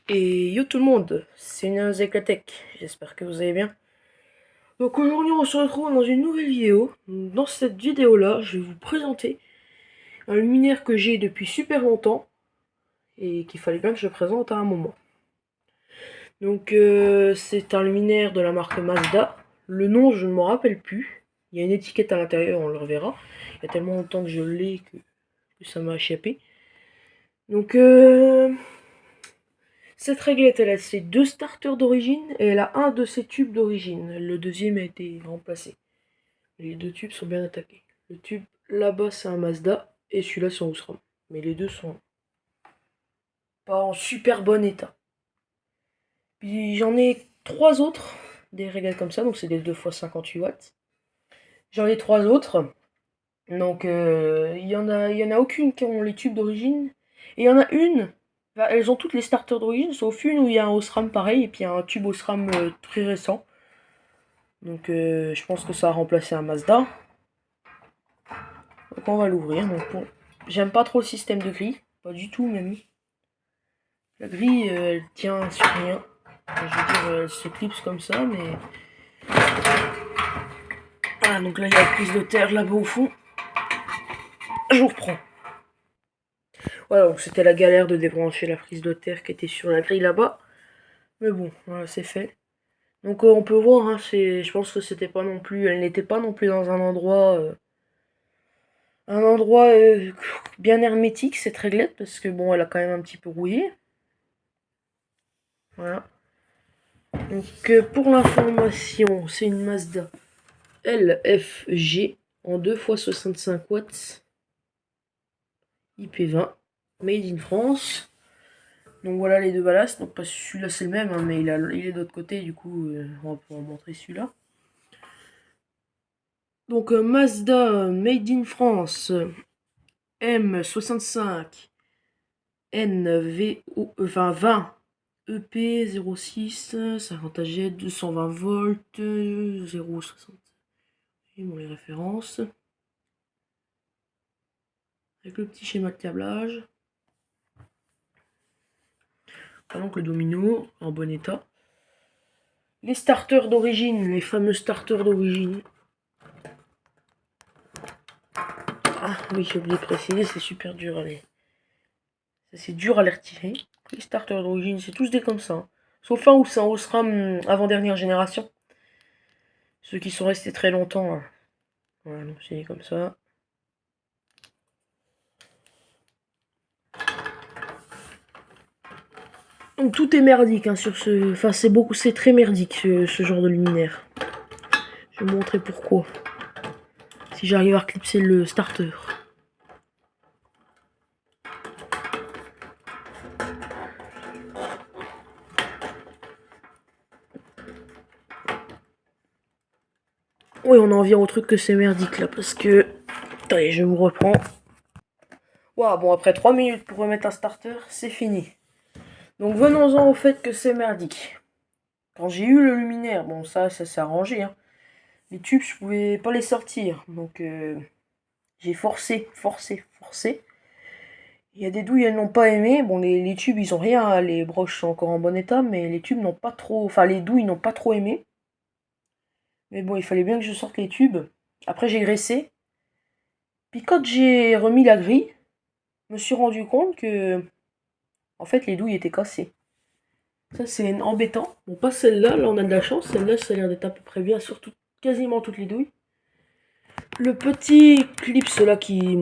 Et yo tout le monde, c'est Ekatech, j'espère que vous allez bien. Donc aujourd'hui on se retrouve dans une nouvelle vidéo. Dans cette vidéo là, je vais vous présenter un luminaire que j'ai depuis super longtemps et qu'il fallait bien que je présente à un moment. Donc c'est un luminaire de la marque Mazda. Le nom je ne m'en rappelle plus. Il y a une étiquette à l'intérieur, on le reverra. Il y a tellement longtemps que je l'ai que ça m'a échappé. Donc cette réglette, elle a ses deux starters d'origine et elle a un de ses tubes d'origine. Le deuxième a été remplacé. Les deux tubes sont bien attaqués. Le tube là-bas, c'est un Mazda et celui-là, c'est un Osram. Mais les deux sont pas en super bon état. Puis j'en ai trois autres, des réglettes comme ça, donc c'est des 2x58 watts. J'en ai trois autres. Donc il y en a aucune qui ont les tubes d'origine. Et il y en a une. Elles ont toutes les starters d'origine, sauf une où il y a un Osram pareil, et puis il y a un tube Osram très récent. Donc je pense que ça a remplacé un Mazda. Donc on va l'ouvrir. Bon, j'aime pas trop le système de grille, pas du tout même. La grille elle tient sur rien. Je veux dire, elle se clipse comme ça, mais... Voilà, donc là il y a la prise de terre là-bas au fond. Je vous reprends. Voilà, donc c'était la galère de débrancher la prise de terre qui était sur la grille là-bas. Mais bon, voilà, c'est fait. Donc on peut voir, hein, je pense que c'était pas non plus, elle n'était pas non plus dans un endroit bien hermétique, cette réglette, parce que bon, elle a quand même un petit peu rouillé. Voilà. Donc pour l'information, c'est une Mazda LFG en 2x65 watts IP20 made in France. Donc voilà les deux ballasts. Donc pas celui-là c'est le même, hein, mais il est de l'autre côté, du coup on va pouvoir montrer celui-là. Donc Mazda made in France M65 NVO, enfin 20 EP06 50 AG 220 volts 0,60. Et bon, les références avec le petit schéma de câblage. Donc le domino en bon état. Les starters d'origine, les fameux starters d'origine. Ah oui, j'ai oublié de préciser, c'est super dur à les... C'est dur à les retirer. Les starters d'origine, c'est tous des comme ça. Hein. Sauf un où c'est un Osram avant-dernière génération. Ceux qui sont restés très longtemps. Hein. Voilà, donc c'est comme ça. Donc tout est merdique hein, sur ce... Enfin c'est très merdique ce genre de luminaire. Je vais vous montrer pourquoi. Si j'arrive à reclipser le starter. Oui, on en vient au truc que c'est merdique là, parce que... Attendez, je vous reprends. Waouh, bon, après 3 minutes pour remettre un starter, c'est fini. Donc venons-en au fait que c'est merdique. Quand j'ai eu le luminaire, bon ça s'est arrangé. Hein. Les tubes, je pouvais pas les sortir. Donc j'ai forcé. Il y a des douilles, elles n'ont pas aimé. Bon, les tubes, ils ont rien. Hein. Les broches sont encore en bon état, mais les tubes n'ont pas trop... Enfin, les douilles n'ont pas trop aimé. Mais bon, il fallait bien que je sorte les tubes. Après, j'ai graissé. Puis quand j'ai remis la grille, je me suis rendu compte que... En fait, les douilles étaient cassées. Ça, c'est embêtant. Bon, pas celle-là. Là, on a de la chance. Celle-là, ça a l'air d'être à peu près bien sur quasiment toutes les douilles. Le petit clips là qui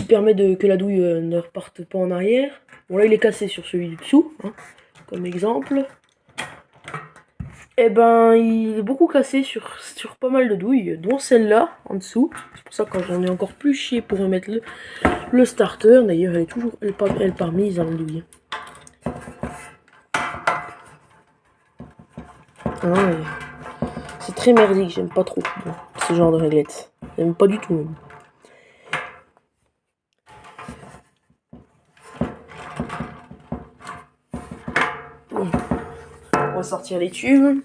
permet que la douille ne reparte pas en arrière. Bon, là, il est cassé sur celui du dessous, hein, comme exemple. Et ben, il est beaucoup cassé sur pas mal de douilles, dont celle-là, en dessous. C'est pour ça que j'en ai encore plus chié pour remettre le starter. D'ailleurs, elle est toujours elle part mise en douille. Ah, c'est très merdique, j'aime pas trop ce genre de réglette. J'aime pas du tout même. Bon. On va sortir les tubes.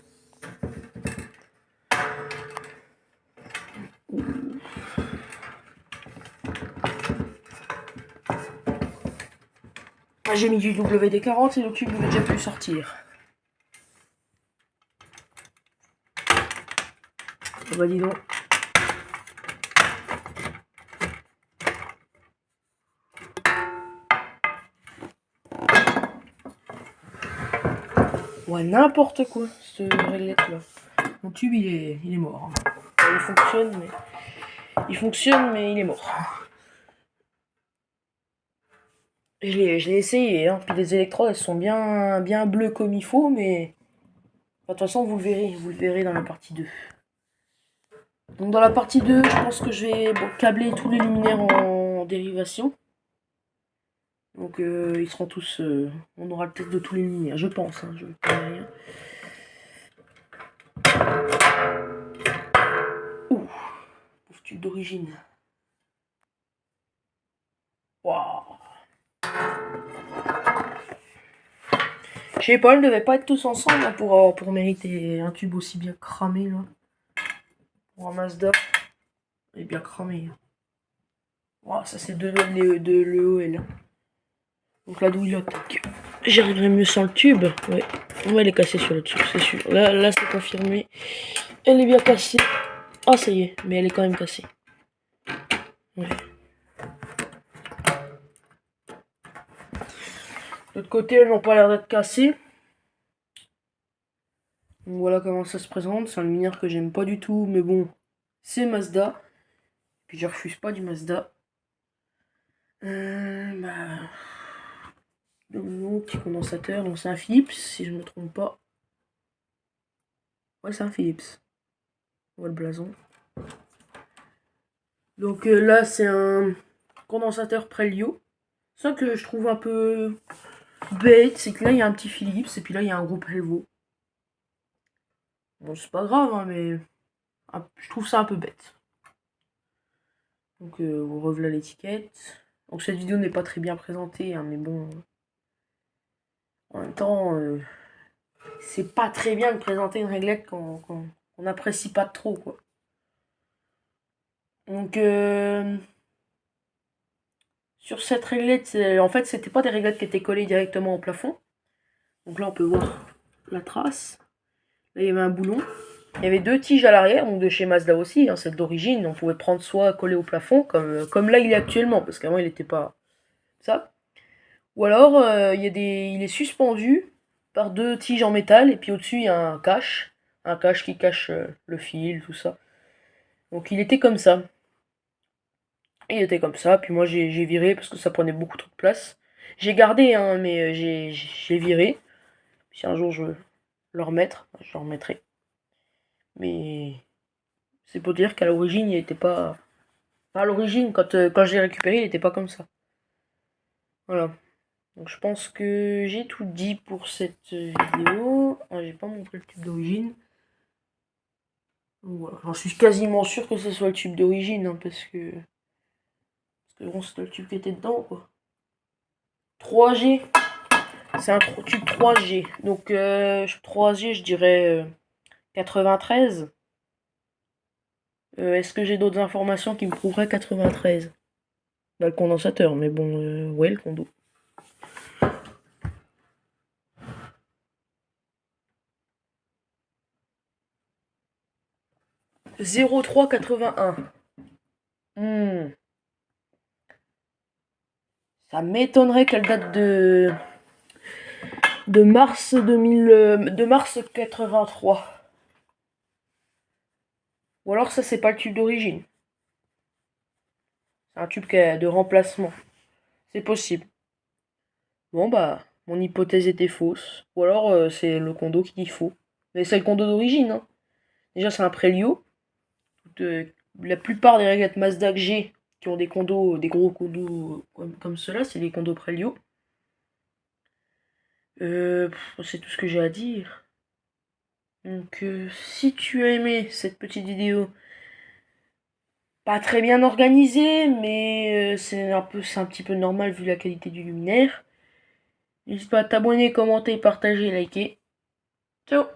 Ah, j'ai mis du WD-40 et le tube devait déjà plus sortir. Ah bah dis donc. Ouais, n'importe quoi, ce réglette là. Mon tube il est mort. Il fonctionne mais il est mort. Je l'ai essayé, hein. Puis les électrodes elles sont bien bleues comme il faut, mais de toute façon vous le verrez dans la partie 2. Donc dans la partie 2, je pense que je vais câbler tous les luminaires en dérivation. Donc ils seront tous... on aura le test de tous les luminaires, je pense, hein, je ne connais rien. Ouh, pauvre tube d'origine. Waouh. Je sais pas, ils ne devaient pas être tous ensemble hein, pour mériter un tube aussi bien cramé là. Pour un Mazda, il est bien cramé. Wow, ça c'est de l'EOL. Donc la douille là, j'arriverai mieux sans le tube. Ouais, elle est cassée sur le tube, c'est sûr. Là c'est confirmé. Elle est bien cassée. Ah ça y est, mais elle est quand même cassée. Ouais. De l'autre côté, elles n'ont pas l'air d'être cassées. Donc voilà comment ça se présente. C'est un luminaire que j'aime pas du tout, mais bon, c'est Mazda. Puis je refuse pas du Mazda. Petit condensateur, donc c'est un Philips, si je ne me trompe pas. Ouais, c'est un Philips. On voit le blason. Donc là, c'est un condensateur Prelio. Ça que je trouve un peu bête, c'est que là, il y a un petit Philips, et puis là, il y a un gros Prelvo. Bon, c'est pas grave, hein, mais je trouve ça un peu bête. Donc, vous revoilà l'étiquette. Donc, cette vidéo n'est pas très bien présentée, hein, mais bon... En même temps, c'est pas très bien de présenter une réglette qu'on n'apprécie pas trop, quoi. Donc, sur cette réglette, en fait, c'était pas des réglettes qui étaient collées directement au plafond. Donc là, on peut voir la trace. Là, il y avait un boulon. Il y avait deux tiges à l'arrière, donc de chez Mazda aussi, hein, celle d'origine. On pouvait prendre soit collé au plafond, comme là il est actuellement, parce qu'avant il n'était pas ça. Ou alors, il est suspendu par deux tiges en métal, et puis au-dessus il y a un cache qui cache le fil, tout ça. Donc il était comme ça. Il était comme ça, puis moi j'ai viré parce que ça prenait beaucoup trop de place. J'ai gardé, hein, mais j'ai viré. Si un jour je veux le remettre, je le remettrai. Mais c'est pour dire qu'à l'origine, il était pas... Enfin, à l'origine, quand je l'ai récupéré, il était pas comme ça. Voilà. Donc je pense que j'ai tout dit pour cette vidéo. Ah, j'ai pas montré le tube d'origine. Voilà. J'en suis quasiment sûr que ce soit le tube d'origine, hein, parce que bon, c'était le tube qui était dedans, quoi. 3G. C'est un tube 3G. Donc 3G, je dirais 93. Est-ce que j'ai d'autres informations qui me prouveraient 93? Bah, le condensateur, mais bon, ouais, le condo. « 0381. Ça m'étonnerait qu'elle date de mars 83. Ou alors ça c'est pas le tube d'origine. C'est un tube de remplacement. C'est possible. Bon bah, mon hypothèse était fausse. Ou alors c'est le condo qui dit faux. Mais c'est le condo d'origine, hein. Déjà c'est un Prelio. La plupart des réglettes Mazda que j'ai qui ont des condos, des gros condos comme ceux-là, c'est des condos Prelio. C'est tout ce que j'ai à dire. Donc si tu as aimé cette petite vidéo, pas très bien organisée, mais c'est un petit peu normal vu la qualité du luminaire. N'hésite pas à t'abonner, commenter, partager, liker. Ciao!